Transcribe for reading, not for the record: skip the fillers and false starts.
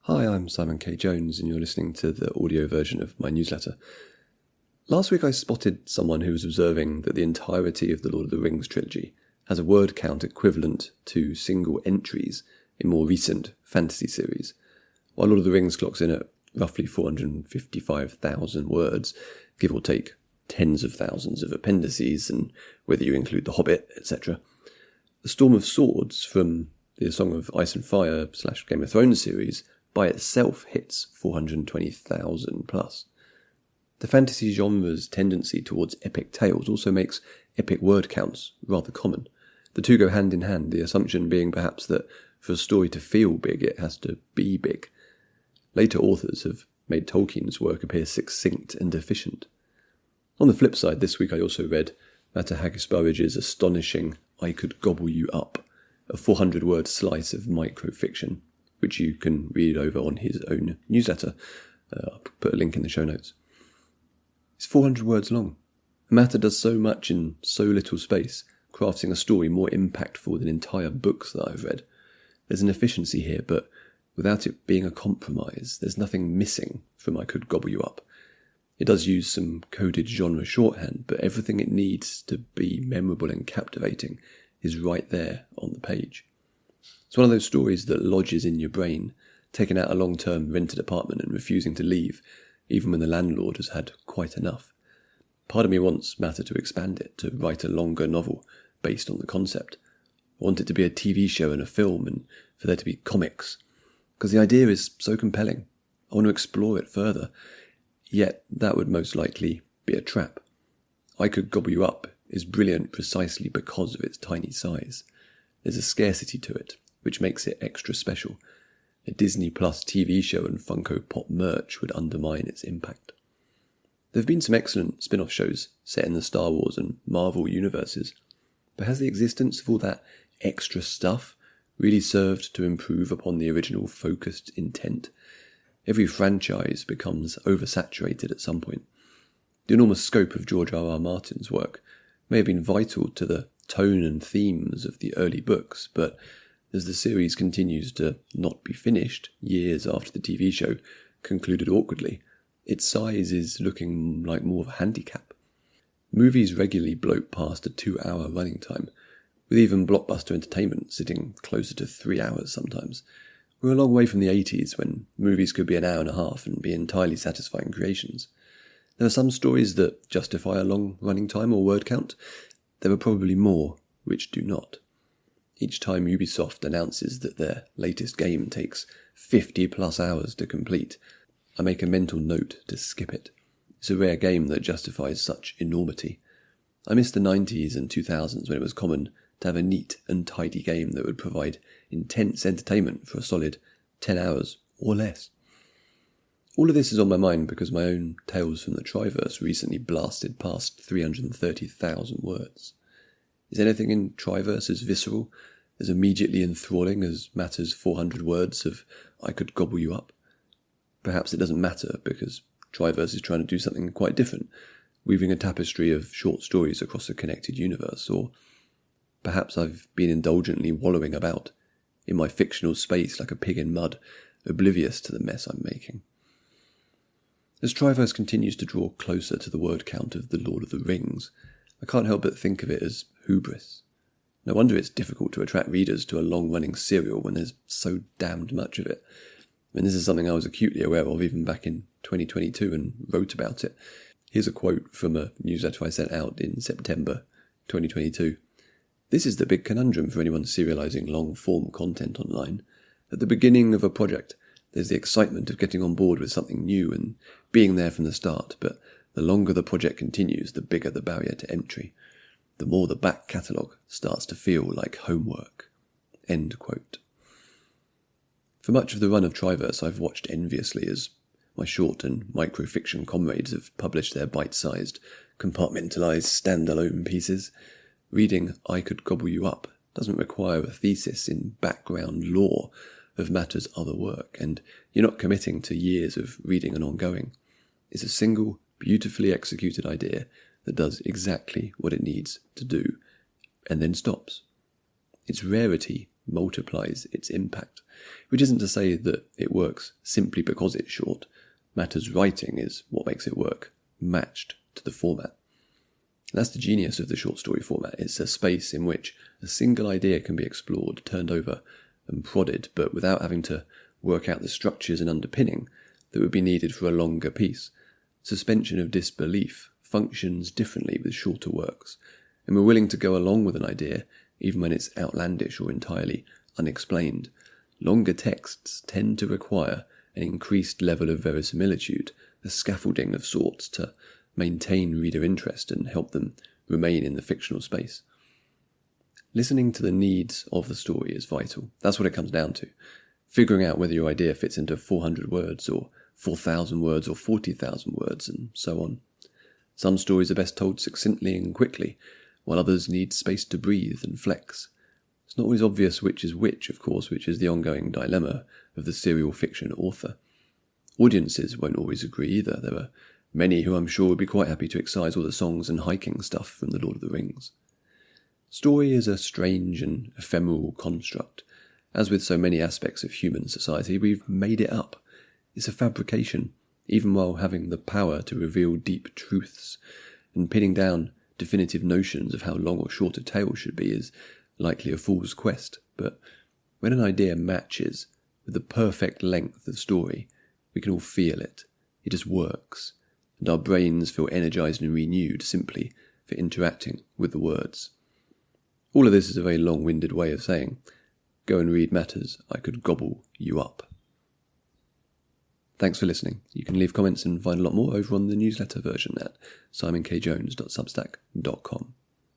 Hi, I'm Simon K. Jones, and you're listening to the audio version of my newsletter. Last week I spotted someone who was observing that the entirety of the Lord of the Rings trilogy has a word count equivalent to single entries in more recent fantasy series. While Lord of the Rings clocks in at roughly 455,000 words, give or take tens of thousands of appendices, and whether you include The Hobbit, etc., the Storm of Swords from the Song of Ice and Fire / Game of Thrones series by itself hits 420,000 plus. The fantasy genre's tendency towards epic tales also makes epic word counts rather common. The two go hand in hand, the assumption being perhaps that for a story to feel big, it has to be big. Later authors have made Tolkien's work appear succinct and efficient. On the flip side, this week I also read Mata Haggis Burridge's astonishing I Could Gobble You Up, a 400-word slice of microfiction, which you can read over on his own newsletter. I'll put a link in the show notes. It's 400 words long. Mata does so much in so little space, crafting a story more impactful than entire books that I've read. There's an efficiency here, but without it being a compromise, there's nothing missing from I Could Gobble You Up. It does use some coded genre shorthand, but everything it needs to be memorable and captivating is right there on the page. It's one of those stories that lodges in your brain, taking out a long-term rented apartment and refusing to leave, even when the landlord has had quite enough. Part of me wants Mata to expand it, to write a longer novel based on the concept. I want it to be a TV show and a film, and for there to be comics, because the idea is so compelling. I want to explore it further, yet that would most likely be a trap. I Could Gobble You Up is brilliant precisely because of its tiny size. There's a scarcity to it, which makes it extra special. A Disney Plus TV show and Funko Pop merch would undermine its impact. There have been some excellent spin-off shows set in the Star Wars and Marvel universes, but has the existence of all that extra stuff really served to improve upon the original focused intent? Every franchise becomes oversaturated at some point. The enormous scope of George R.R. Martin's work may have been vital to the tone and themes of the early books, but as the series continues to not be finished years after the TV show concluded awkwardly, its size is looking like more of a handicap. Movies regularly bloat past a 2-hour running time, with even blockbuster entertainment sitting closer to 3 hours sometimes. We're a long way from the 80s when movies could be an hour and a half and be entirely satisfying creations. There are some stories that justify a long running time or word count. There are probably more which do not. Each time Ubisoft announces that their latest game takes 50 plus hours to complete, I make a mental note to skip it. It's a rare game that justifies such enormity. I miss the 90s and 2000s when it was common to have a neat and tidy game that would provide intense entertainment for a solid 10 hours or less. All of this is on my mind because my own Tales from the Triverse recently blasted past 330,000 words. Is anything in Triverse as visceral, as immediately enthralling as Mata's 400 words of I Could Gobble You Up? Perhaps it doesn't matter because Triverse is trying to do something quite different, weaving a tapestry of short stories across a connected universe, or perhaps I've been indulgently wallowing about in my fictional space like a pig in mud, oblivious to the mess I'm making. As Triverse continues to draw closer to the word count of The Lord of the Rings, I can't help but think of it as hubris. No wonder it's difficult to attract readers to a long-running serial when there's so damned much of it. And this is something I was acutely aware of even back in 2022 and wrote about it. Here's a quote from a newsletter I sent out in September 2022. This is the big conundrum for anyone serializing long-form content online. At the beginning of a project, there's the excitement of getting on board with something new and being there from the start, but the longer the project continues, the bigger the barrier to entry. The more the back catalogue starts to feel like homework. End quote. For much of the run of Triverse, I've watched enviously as my short and microfiction comrades have published their bite-sized, compartmentalised, standalone pieces. Reading I Could Gobble You Up doesn't require a thesis in background lore of Mata's other work, and you're not committing to years of reading and ongoing. It's a single, beautifully executed idea that does exactly what it needs to do, and then stops. Its rarity multiplies its impact. which isn't to say that it works simply because it's short. Matter's writing is what makes it work, matched to the format. That's the genius of the short story format. It's a space in which a single idea can be explored, turned over and prodded, but without having to work out the structures and underpinning that would be needed for a longer piece. Suspension of disbelief functions differently with shorter works, and we're willing to go along with an idea even when it's outlandish or entirely unexplained. Longer texts tend to require an increased level of verisimilitude, a scaffolding of sorts to maintain reader interest and help them remain in the fictional space. Listening to the needs of the story is vital. That's what it comes down to. Figuring out whether your idea fits into 400 words or 4,000 words or 40,000 words and so on. Some stories are best told succinctly and quickly, while others need space to breathe and flex. It's not always obvious which is which, of course, which is the ongoing dilemma of the serial fiction author. Audiences won't always agree either. There are many who I'm sure would be quite happy to excise all the songs and hiking stuff from The Lord of the Rings. Story is a strange and ephemeral construct. As with so many aspects of human society, we've made it up. It's a fabrication, even while having the power to reveal deep truths, and pinning down definitive notions of how long or short a tale should be is likely a fool's quest. But when an idea matches with the perfect length of story, we can all feel it. It just works, and our brains feel energized and renewed simply for interacting with the words. All of this is a very long-winded way of saying, go and read Matter's I Could Gobble You Up. Thanks for listening. You can leave comments and find a lot more over on the newsletter version at simonkjones.substack.com.